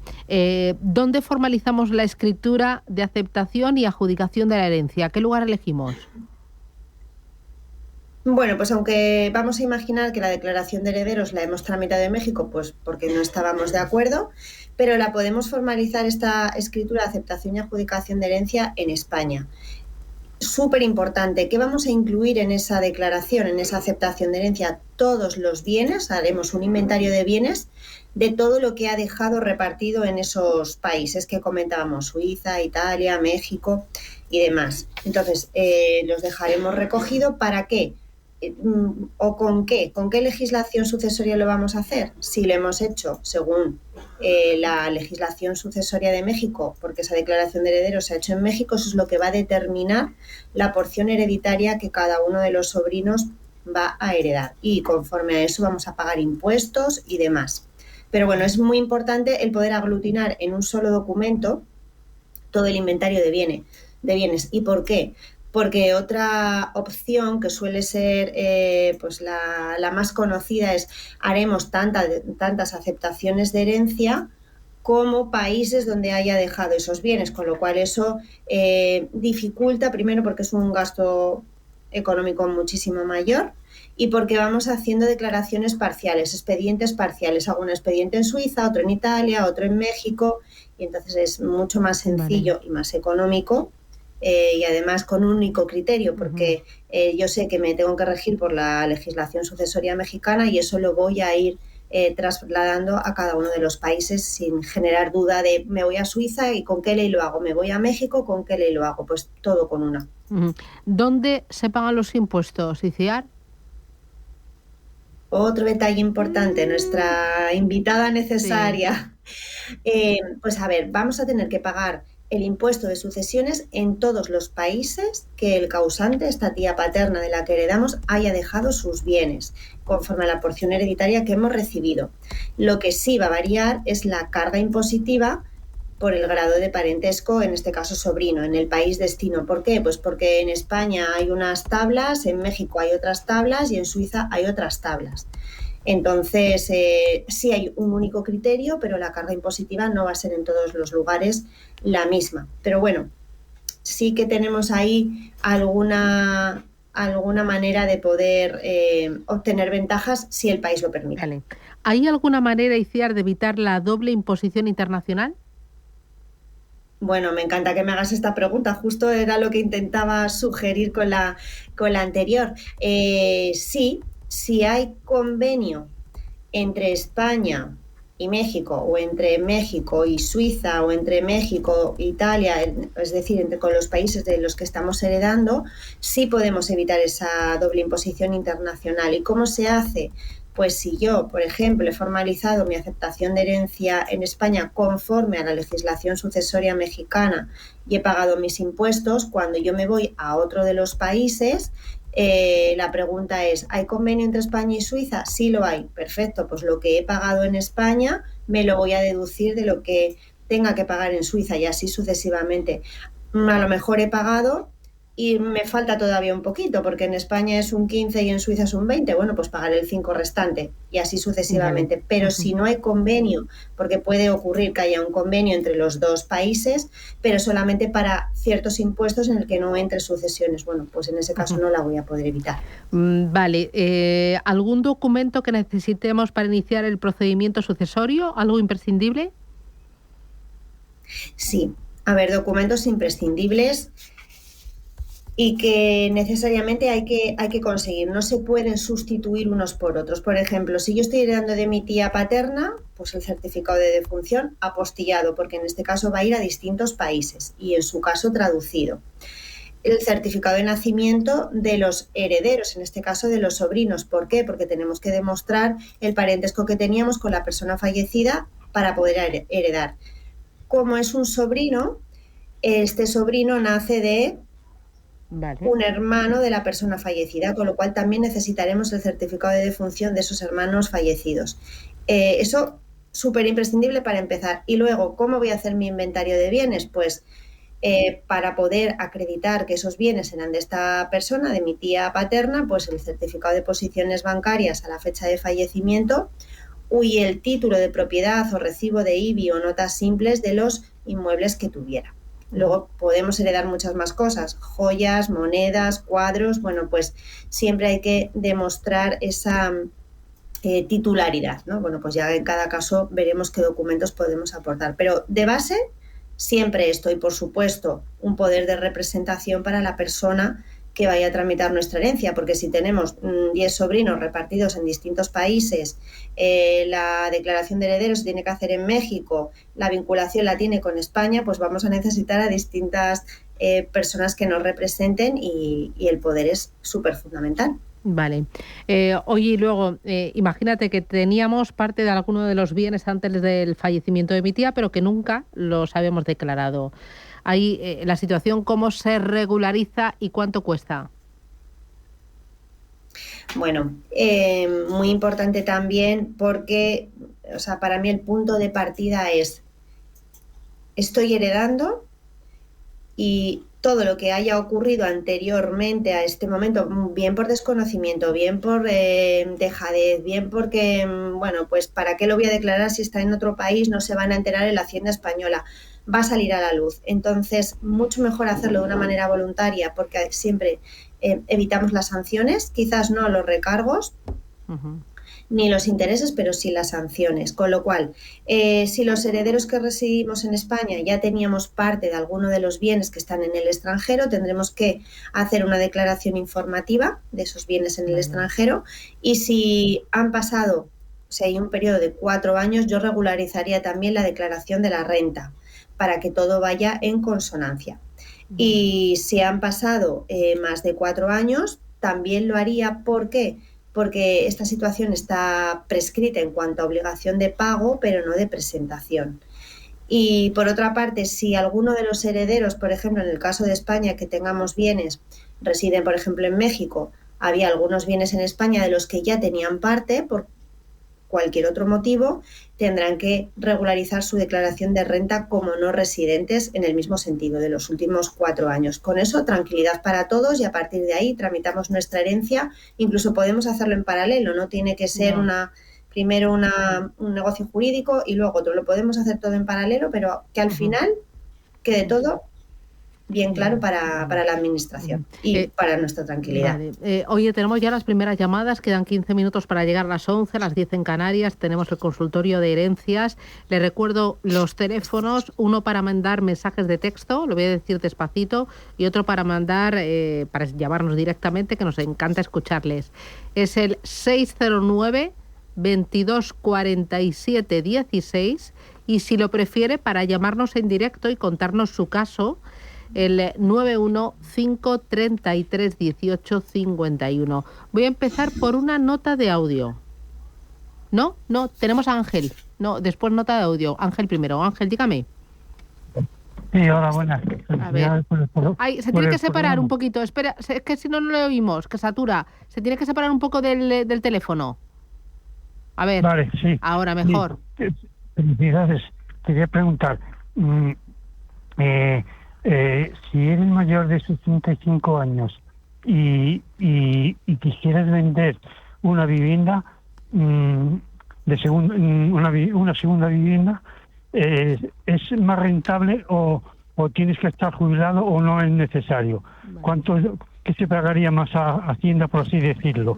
¿Dónde formalizamos la escritura de aceptación y adjudicación de la herencia? ¿Qué lugar elegimos? Bueno, pues aunque vamos a imaginar que la declaración de herederos la hemos tramitado en México, pues porque no estábamos de acuerdo, pero la podemos formalizar esta escritura de aceptación y adjudicación de herencia en España. Súper importante, ¿qué vamos a incluir en esa declaración, en esa aceptación de herencia? Todos los bienes, haremos un inventario de bienes de todo lo que ha dejado repartido en esos países que comentábamos, Suiza, Italia, México y demás. Entonces, los dejaremos recogido. ¿Para qué? ¿O con qué? ¿Con qué legislación sucesoria lo vamos a hacer? Si lo hemos hecho según la legislación sucesoria de México, porque esa declaración de herederos se ha hecho en México, eso es lo que va a determinar la porción hereditaria que cada uno de los sobrinos va a heredar. Y conforme a eso vamos a pagar impuestos y demás. Pero bueno, es muy importante el poder aglutinar en un solo documento todo el inventario de bienes. ¿Y por qué? Porque otra opción que suele ser pues la más conocida es haremos tantas aceptaciones de herencia como países donde haya dejado esos bienes, con lo cual eso dificulta, primero porque es un gasto económico muchísimo mayor y porque vamos haciendo declaraciones parciales, expedientes parciales. Hago un expediente en Suiza, otro en Italia, otro en México y entonces es mucho más sencillo y más económico. Y además con un único criterio, porque yo sé que me tengo que regir por la legislación sucesoria mexicana y eso lo voy a ir trasladando a cada uno de los países sin generar duda de me voy a Suiza y con qué ley lo hago, me voy a México, con qué ley lo hago, pues todo con una. ¿Dónde se pagan los impuestos, Iciar? Otro detalle importante, nuestra invitada necesaria. Sí. Pues a ver, vamos a tener que pagar el impuesto de sucesiones en todos los países que el causante, esta tía paterna de la que heredamos, haya dejado sus bienes, conforme a la porción hereditaria que hemos recibido. Lo que sí va a variar es la carga impositiva por el grado de parentesco, en este caso sobrino, en el país destino. ¿Por qué? Pues porque en España hay unas tablas, en México hay otras tablas y en Suiza hay otras tablas. Entonces, sí hay un único criterio, pero la carga impositiva no va a ser en todos los lugares la misma. Pero bueno, sí que tenemos ahí alguna manera de poder obtener ventajas si el país lo permite. Vale. ¿Hay alguna manera, Itziar, de evitar la doble imposición internacional? Bueno, me encanta que me hagas esta pregunta. Justo era lo que intentaba sugerir con la anterior. Sí, si hay convenio entre España y México, o entre México y Suiza, o entre México e Italia, es decir, con los países de los que estamos heredando, sí podemos evitar esa doble imposición internacional. ¿Y cómo se hace? Pues si yo, por ejemplo, he formalizado mi aceptación de herencia en España conforme a la legislación sucesoria mexicana y he pagado mis impuestos, cuando yo me voy a otro de los países, la pregunta es, ¿hay convenio entre España y Suiza? Sí lo hay, perfecto, pues lo que he pagado en España me lo voy a deducir de lo que tenga que pagar en Suiza y así sucesivamente. A lo mejor he pagado y me falta todavía un poquito, porque en España es un 15 y en Suiza es un 20, bueno, pues pagaré el 5 restante y así sucesivamente. Vale. Pero si no hay convenio, porque puede ocurrir que haya un convenio entre los dos países, pero solamente para ciertos impuestos en el que no entre sucesiones, bueno, pues en ese caso no la voy a poder evitar. Vale. ¿Algún documento que necesitemos para iniciar el procedimiento sucesorio? ¿Algo imprescindible? Sí. A ver, documentos imprescindibles y que necesariamente hay que conseguir. No se pueden sustituir unos por otros. Por ejemplo, si yo estoy heredando de mi tía paterna, pues el certificado de defunción apostillado, porque en este caso va a ir a distintos países y en su caso traducido. El certificado de nacimiento de los herederos, en este caso de los sobrinos. ¿Por qué? Porque tenemos que demostrar el parentesco que teníamos con la persona fallecida para poder heredar. Como es un sobrino, este sobrino nace de un hermano de la persona fallecida, con lo cual también necesitaremos el certificado de defunción de esos hermanos fallecidos. Eso súper imprescindible para empezar. Y luego, ¿cómo voy a hacer mi inventario de bienes? Pues para poder acreditar que esos bienes eran de esta persona, de mi tía paterna, pues el certificado de posiciones bancarias a la fecha de fallecimiento y el título de propiedad o recibo de IBI o notas simples de los inmuebles que tuviera. Luego podemos heredar muchas más cosas, joyas, monedas, cuadros, bueno, pues siempre hay que demostrar esa titularidad, ¿no? Bueno, pues ya en cada caso veremos qué documentos podemos aportar, pero de base siempre esto y, por supuesto, un poder de representación para la persona que vaya a tramitar nuestra herencia, porque si tenemos 10 sobrinos repartidos en distintos países, la declaración de herederos se tiene que hacer en México, la vinculación la tiene con España, pues vamos a necesitar a distintas personas que nos representen y el poder es súper fundamental. Vale. Oye, y luego, imagínate que teníamos parte de alguno de los bienes antes del fallecimiento de mi tía, pero que nunca los habíamos declarado. Ahí la situación, ¿cómo se regulariza y cuánto cuesta? Bueno, muy importante también porque, o sea, para mí el punto de partida es, estoy heredando y todo lo que haya ocurrido anteriormente a este momento, bien por desconocimiento, bien por dejadez, bien porque, bueno, pues ¿para qué lo voy a declarar si está en otro país? No se van a enterar en la Hacienda española. Va a salir a la luz. Entonces, mucho mejor hacerlo de una manera voluntaria porque siempre evitamos las sanciones, quizás no los recargos, ni los intereses, pero sí las sanciones. Con lo cual, si los herederos que residimos en España ya teníamos parte de alguno de los bienes que están en el extranjero, tendremos que hacer una declaración informativa de esos bienes en el extranjero y si han pasado, o sea, hay un periodo de 4 años, yo regularizaría también la declaración de la renta para que todo vaya en consonancia. Y si han pasado más de 4 años, también lo haría. ¿Por qué? Porque esta situación está prescrita en cuanto a obligación de pago, pero no de presentación. Y por otra parte, si alguno de los herederos, por ejemplo, en el caso de España, que tengamos bienes, residen, por ejemplo, en México, había algunos bienes en España de los que ya tenían parte, cualquier otro motivo, tendrán que regularizar su declaración de renta como no residentes en el mismo sentido de los últimos 4 años. Con eso, tranquilidad para todos y a partir de ahí tramitamos nuestra herencia. Incluso podemos hacerlo en paralelo, no tiene que ser primero un negocio jurídico y luego otro. Lo podemos hacer todo en paralelo, pero que al final quede todo bien claro para la administración y para nuestra tranquilidad. Vale. Oye, tenemos ya las primeras llamadas, quedan 15 minutos para llegar a las 11, las 10 en Canarias, tenemos el consultorio de herencias. Le recuerdo los teléfonos, uno para mandar mensajes de texto, lo voy a decir despacito, y otro para mandar, para llamarnos directamente, que nos encanta escucharles. Es el 609 22 47 16 y si lo prefiere para llamarnos en directo y contarnos su caso, el 915331851. Voy a empezar por una nota de audio. No, tenemos a Ángel. No, después nota de audio. Ángel primero. Ángel, dígame. Sí, hola, buenas. A ver. Se tiene que separar un poquito. Espera, es que si no, no le oímos, que satura. Se tiene que separar un poco del teléfono. A ver. Vale, sí. Ahora mejor. Sí. Felicidades. Quería preguntar, si eres mayor de 65 años y quisieras vender una vivienda, una segunda vivienda, ¿es más rentable o tienes que estar jubilado o no es necesario? Vale. ¿Qué se pagaría más a Hacienda, por así decirlo?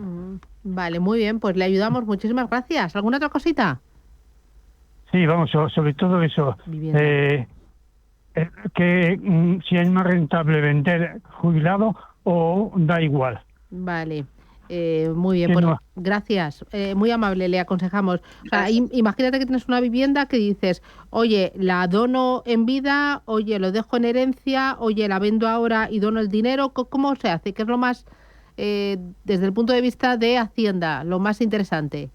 Vale, muy bien, pues le ayudamos. Muchísimas gracias. ¿Alguna otra cosita? Sí, vamos, sobre todo eso. Que si es más rentable vender jubilado o da igual. Vale, muy bien, pues gracias, muy amable, le aconsejamos. O sea, imagínate que tienes una vivienda que dices, oye, la dono en vida, oye, lo dejo en herencia, oye, la vendo ahora y dono el dinero. ¿Cómo se hace? ¿Qué es lo más, desde el punto de vista de Hacienda, lo más interesante?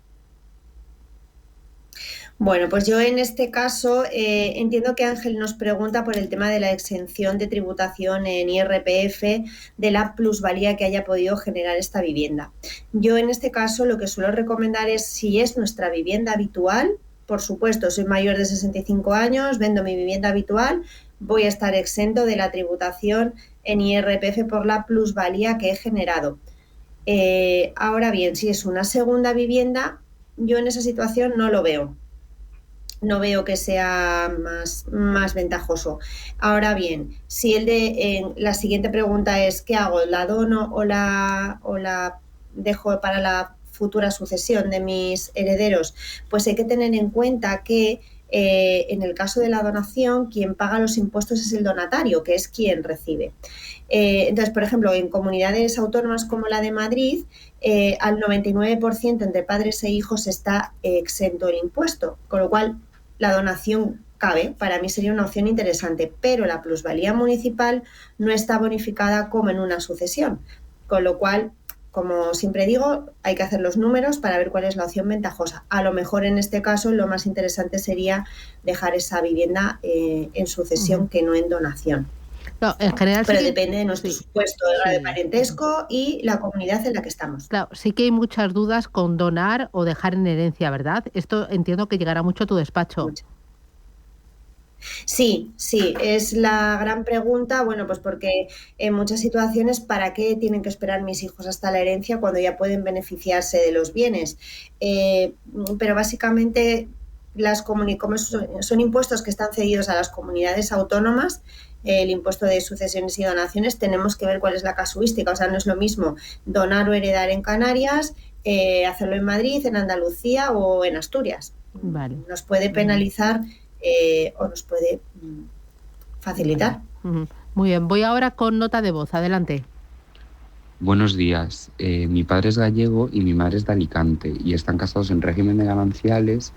Bueno, pues yo en este caso entiendo que Ángel nos pregunta por el tema de la exención de tributación en IRPF de la plusvalía que haya podido generar esta vivienda. Yo en este caso lo que suelo recomendar es, si es nuestra vivienda habitual, por supuesto, soy mayor de 65 años, vendo mi vivienda habitual, voy a estar exento de la tributación en IRPF por la plusvalía que he generado. Ahora bien, si es una segunda vivienda, yo en esa situación no lo veo. No veo que sea más ventajoso. Ahora bien, si la siguiente pregunta es ¿qué hago? ¿La dono o la dejo para la futura sucesión de mis herederos? Pues hay que tener en cuenta que en el caso de la donación, quien paga los impuestos es el donatario, que es quien recibe. Entonces, por ejemplo, en comunidades autónomas como la de Madrid, al 99% entre padres e hijos está exento el impuesto, con lo cual la donación cabe, para mí sería una opción interesante, pero la plusvalía municipal no está bonificada como en una sucesión, con lo cual, como siempre digo, hay que hacer los números para ver cuál es la opción ventajosa. A lo mejor en este caso lo más interesante sería dejar esa vivienda en sucesión que no en donación. No, en general pero sí, depende de nuestro supuesto de parentesco y la comunidad en la que estamos. Claro, sí que hay muchas dudas con donar o dejar en herencia, ¿verdad? Esto entiendo que llegará mucho a tu despacho. Sí, es la gran pregunta, bueno, pues porque en muchas situaciones, ¿para qué tienen que esperar mis hijos hasta la herencia cuando ya pueden beneficiarse de los bienes? Pero básicamente como son impuestos que están cedidos a las comunidades autónomas, el impuesto de sucesiones y donaciones, tenemos que ver cuál es la casuística. O sea, no es lo mismo donar o heredar en Canarias, hacerlo en Madrid, en Andalucía o en Asturias. Vale. Nos puede penalizar o nos puede facilitar. Muy bien, voy ahora con nota de voz. Adelante. Buenos días. Mi padre es gallego y mi madre es de Alicante y están casados en régimen de gananciales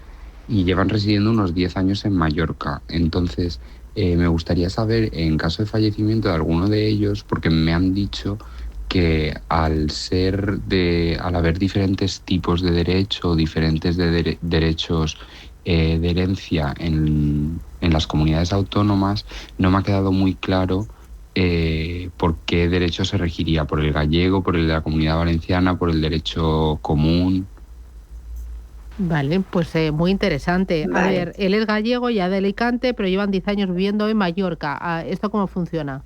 y llevan residiendo unos 10 años en Mallorca. Entonces, me gustaría saber, en caso de fallecimiento de alguno de ellos, porque me han dicho que al haber diferentes tipos de derecho, diferentes derechos de herencia en las comunidades autónomas, no me ha quedado muy claro por qué derecho se regiría, por el gallego, por el de la Comunidad Valenciana, por el derecho común. Vale, pues muy interesante. Vale. A ver, él es gallego, ya de Alicante, pero llevan 10 años viviendo en Mallorca. ¿Esto cómo funciona?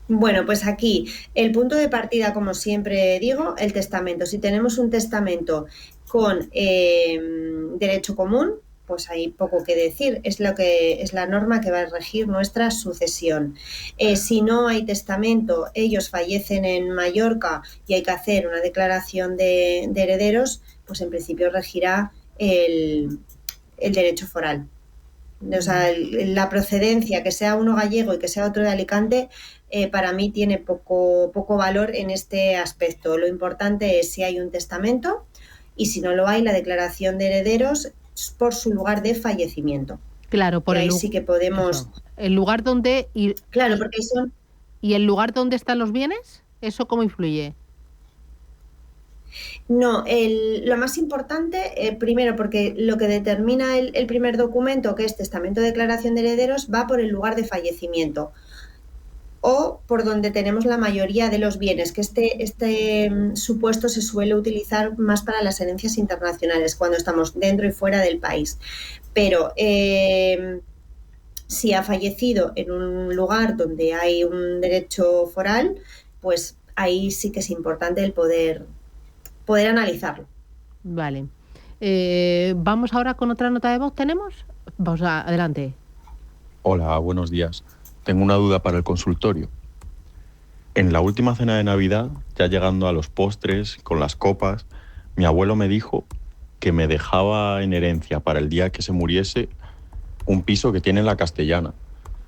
Bueno, pues aquí el punto de partida, como siempre digo, el testamento. Si tenemos un testamento con derecho común, pues hay poco que decir. Es la norma que va a regir nuestra sucesión. Si no hay testamento, ellos fallecen en Mallorca y hay que hacer una declaración de herederos, pues en principio regirá el derecho foral. O sea, la procedencia, que sea uno gallego y que sea otro de Alicante, para mí tiene poco valor en este aspecto. Lo importante es si hay un testamento y si no lo hay, la declaración de herederos por su lugar de fallecimiento. Claro, por ahí sí que podemos... Eso. El lugar donde... Claro, porque son... ¿Y el lugar donde están los bienes? ¿Eso cómo influye? No, lo más importante, primero, porque lo que determina el primer documento, que es testamento de declaración de herederos, va por el lugar de fallecimiento o por donde tenemos la mayoría de los bienes, que este supuesto se suele utilizar más para las herencias internacionales, cuando estamos dentro y fuera del país. Pero si ha fallecido en un lugar donde hay un derecho foral, pues ahí sí que es importante el poder analizarlo. Vale. Vamos ahora con otra nota de voz. ¿Tenemos? Vamos adelante. Hola, buenos días. Tengo una duda para el consultorio. En la última cena de Navidad, ya llegando a los postres, con las copas, mi abuelo me dijo que me dejaba en herencia para el día que se muriese un piso que tiene en la Castellana.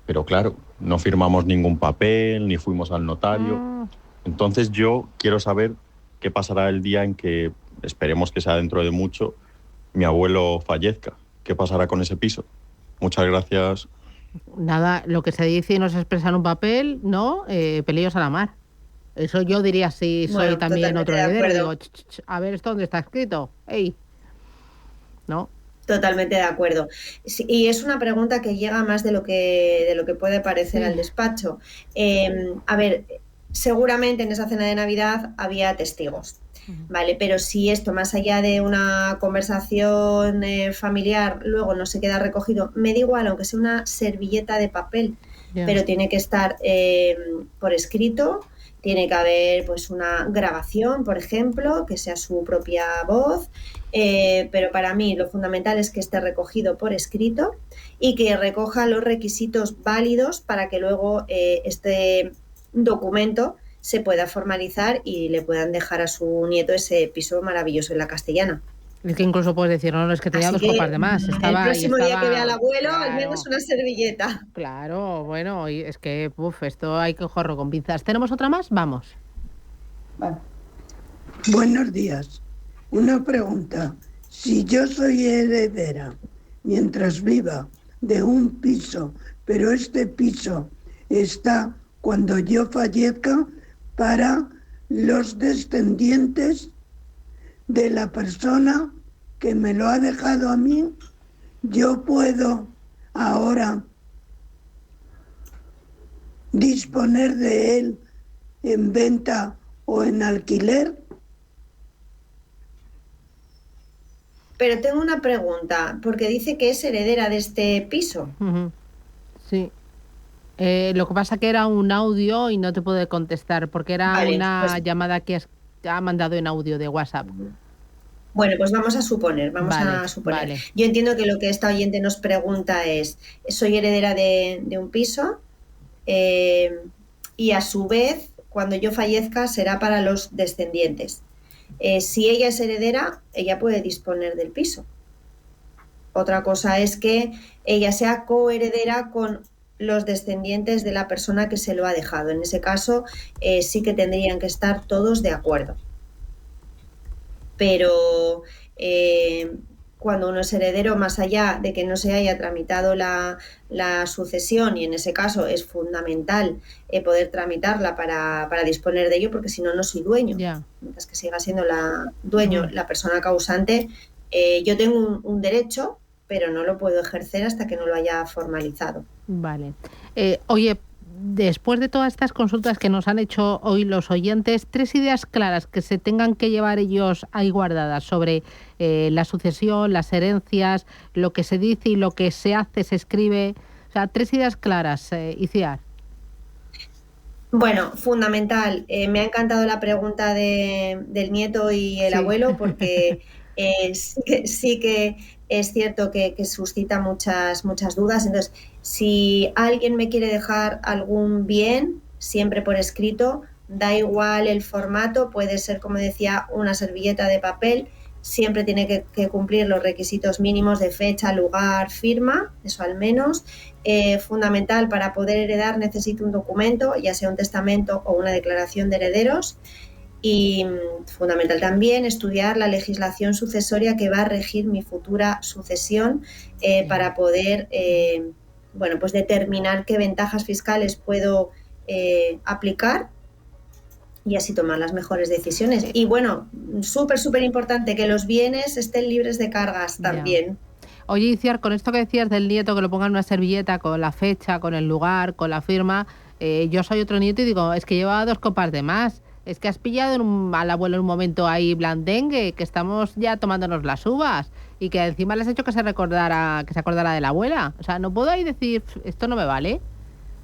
Pero claro, no firmamos ningún papel, ni fuimos al notario. Entonces yo quiero saber qué pasará el día en que, esperemos que sea dentro de mucho, mi abuelo fallezca. ¿Qué pasará con ese piso? Muchas gracias. Nada, lo que se dice y no se expresa en un papel, ¿no? Pelillos a la mar. Eso yo diría si soy también otro heredero. Digo, a ver, ¿esto dónde está escrito? ¡Ey! ¿No? Totalmente de acuerdo. Sí, y es una pregunta que llega más de lo que puede parecer al despacho. A ver, seguramente en esa cena de Navidad había testigos, ¿vale? Pero si esto, más allá de una conversación familiar, luego no se queda recogido, me da igual, aunque sea una servilleta de papel, pero tiene que estar por escrito, tiene que haber pues una grabación, por ejemplo, que sea su propia voz, pero para mí lo fundamental es que esté recogido por escrito y que recoja los requisitos válidos para que luego este documento se pueda formalizar y le puedan dejar a su nieto ese piso maravilloso en la Castellana. Es que incluso puedes decir, no, es que tenía dos copas de más. El próximo día que vea al abuelo, al menos una servilleta. Claro, bueno, y es que, esto hay que cogerlo con pinzas. ¿Tenemos otra más? Vamos. Vale. Buenos días. Una pregunta. Si yo soy heredera, mientras viva, de un piso, pero este piso está cuando yo fallezca para los descendientes de la persona que me lo ha dejado a mí, yo puedo ahora disponer de él en venta o en alquiler. Pero tengo una pregunta, porque dice que es heredera de este piso. Sí. Lo que pasa que era un audio y no te puedo contestar, porque era una llamada que ha mandado en audio de WhatsApp. Bueno, pues vamos a suponer. Vale. Yo entiendo que lo que esta oyente nos pregunta es, soy heredera de un piso y a su vez, cuando yo fallezca, será para los descendientes. Si ella es heredera, ella puede disponer del piso. Otra cosa es que ella sea coheredera con los descendientes de la persona que se lo ha dejado. En ese caso, sí que tendrían que estar todos de acuerdo. Pero cuando uno es heredero, más allá de que no se haya tramitado la sucesión, y en ese caso es fundamental poder tramitarla para disponer de ello, porque si no, no soy dueño. Mientras que siga siendo la persona causante, yo tengo un derecho, pero no lo puedo ejercer hasta que no lo haya formalizado. Vale. Oye, después de todas estas consultas que nos han hecho hoy los oyentes, 3 ideas claras que se tengan que llevar ellos ahí guardadas sobre la sucesión, las herencias, lo que se dice y lo que se hace, se escribe. O sea, 3 ideas claras, Itziar. Bueno, fundamental. Me ha encantado la pregunta del nieto y el abuelo, porque sí que es cierto que suscita muchas dudas. Entonces, si alguien me quiere dejar algún bien, siempre por escrito, da igual el formato, puede ser, como decía, una servilleta de papel, siempre tiene que cumplir los requisitos mínimos de fecha, lugar, firma, eso al menos. Fundamental, para poder heredar necesito un documento, ya sea un testamento o una declaración de herederos. Y fundamental también estudiar la legislación sucesoria que va a regir mi futura sucesión para poder pues determinar qué ventajas fiscales puedo aplicar y así tomar las mejores decisiones. Y bueno, súper importante que los bienes estén libres de cargas también. Oye, Itziar, con esto que decías del nieto, que lo ponga en una servilleta con la fecha, con el lugar, con la firma, yo soy otro nieto y digo, es que lleva 2 copas de más. Es que has pillado al abuelo en un momento ahí blandengue, que estamos ya tomándonos las uvas y que encima le has hecho que se acordara de la abuela. O sea, no puedo ahí decir, esto no me vale.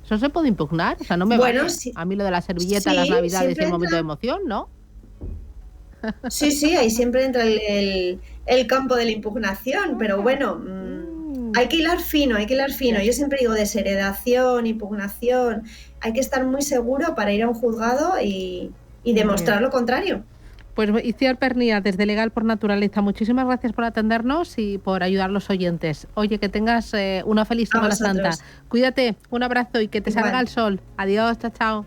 ¿Eso se puede impugnar? O sea, no me vale. Sí. A mí lo de la servilleta, las navidades y el momento de emoción, ¿no? Sí, ahí siempre entra el campo de la impugnación, pero bueno, hay que hilar fino. Yo siempre digo desheredación, impugnación, hay que estar muy seguro para ir a un juzgado y demostrar lo contrario. Pues Itziar Pernia, desde Legal por Naturaleza, muchísimas gracias por atendernos y por ayudar a los oyentes. Oye, que tengas una feliz Semana Santa. Cuídate, un abrazo y que te salga el sol. Adiós, chao.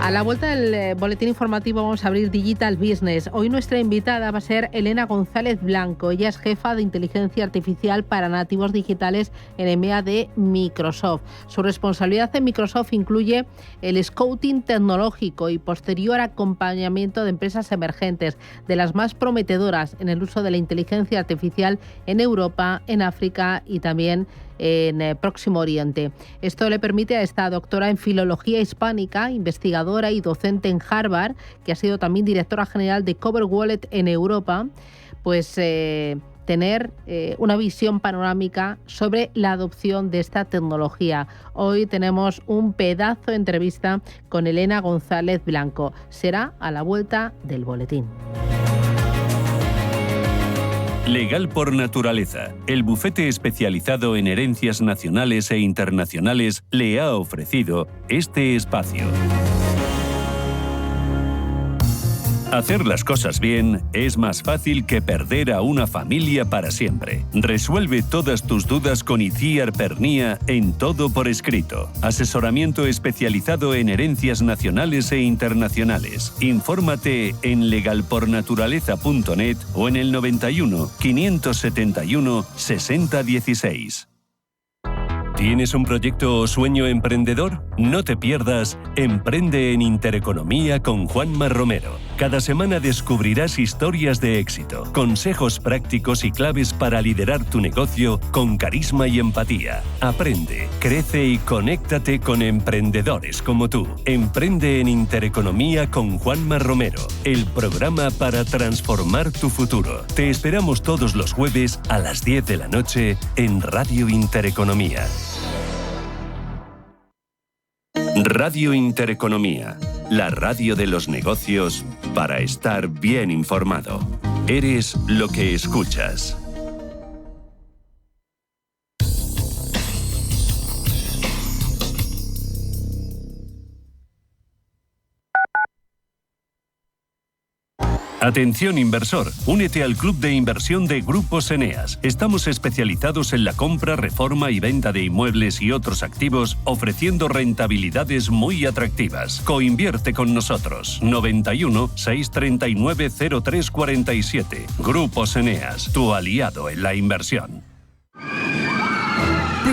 A la vuelta del boletín informativo vamos a abrir Digital Business. Hoy nuestra invitada va a ser Elena González Blanco. Ella es jefa de inteligencia artificial para nativos digitales en EMEA de Microsoft. Su responsabilidad en Microsoft incluye el scouting tecnológico y posterior acompañamiento de empresas emergentes, de las más prometedoras en el uso de la inteligencia artificial en Europa, en África y también en Próximo Oriente. Esto le permite a esta doctora en Filología Hispánica, investigadora y docente en Harvard, que ha sido también directora general de Cover Wallet en Europa, pues tener una visión panorámica sobre la adopción de esta tecnología. Hoy tenemos un pedazo de entrevista con Elena González Blanco. Será a la vuelta del boletín. Legal por Naturaleza, el bufete especializado en herencias nacionales e internacionales, le ha ofrecido este espacio. Hacer las cosas bien es más fácil que perder a una familia para siempre. Resuelve todas tus dudas con Itziar Pernia en Todo por Escrito. Asesoramiento especializado en herencias nacionales e internacionales. Infórmate en legalpornaturaleza.net o en el 91 571 6016. ¿Tienes un proyecto o sueño emprendedor? No te pierdas Emprende en Intereconomía con Juanma Romero. Cada semana descubrirás historias de éxito, consejos prácticos y claves para liderar tu negocio con carisma y empatía. Aprende, crece y conéctate con emprendedores como tú. Emprende en Intereconomía con Juanma Romero, el programa para transformar tu futuro. Te esperamos todos los jueves a las 10 de la noche en Radio Intereconomía. Radio Intereconomía, la radio de los negocios para estar bien informado. Eres lo que escuchas. Atención inversor, únete al club de inversión de Grupos Eneas. Estamos especializados en la compra, reforma y venta de inmuebles y otros activos, ofreciendo rentabilidades muy atractivas. Coinvierte con nosotros. 91 639 0347. Grupos Eneas, tu aliado en la inversión.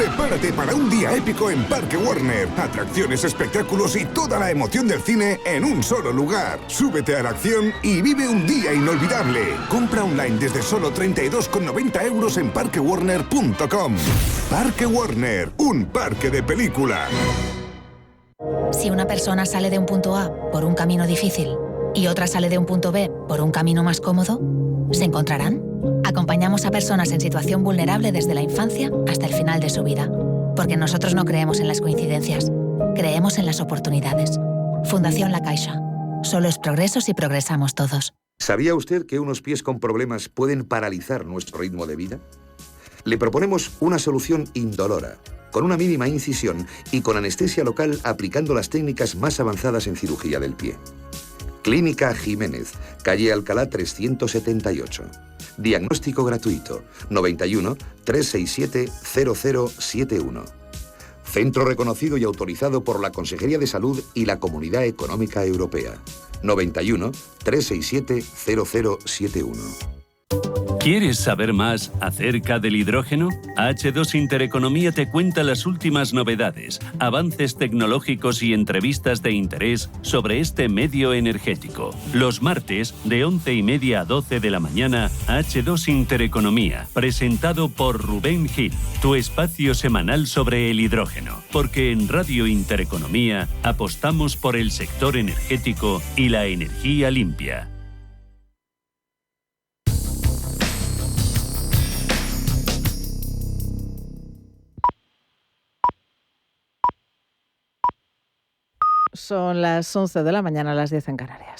Prepárate para un día épico en Parque Warner. Atracciones, espectáculos y toda la emoción del cine en un solo lugar. Súbete a la acción y vive un día inolvidable. Compra online desde solo 32,90 € en parquewarner.com. Parque Warner, un parque de película. Si una persona sale de un punto A por un camino difícil y otra sale de un punto B por un camino más cómodo, ¿se encontrarán? Acompañamos a personas en situación vulnerable desde la infancia hasta el final de su vida, porque nosotros no creemos en las coincidencias, creemos en las oportunidades. Fundación La Caixa. Solo es progreso si progresamos todos. ¿Sabía usted que unos pies con problemas pueden paralizar nuestro ritmo de vida? Le proponemos una solución indolora, con una mínima incisión y con anestesia local aplicando las técnicas más avanzadas en cirugía del pie. Clínica Jiménez, calle Alcalá 378. Diagnóstico gratuito, 91 367 0071. Centro reconocido y autorizado por la Consejería de Salud y la Comunidad Económica Europea. 91 367 0071. ¿Quieres saber más acerca del hidrógeno? H2 Intereconomía te cuenta las últimas novedades, avances tecnológicos y entrevistas de interés sobre este medio energético. Los martes, de 11:30 a 12 de la mañana, H2 Intereconomía, presentado por Rubén Gil, tu espacio semanal sobre el hidrógeno. Porque en Radio Intereconomía apostamos por el sector energético y la energía limpia. Son las 11 de la mañana, las 10 en Canarias.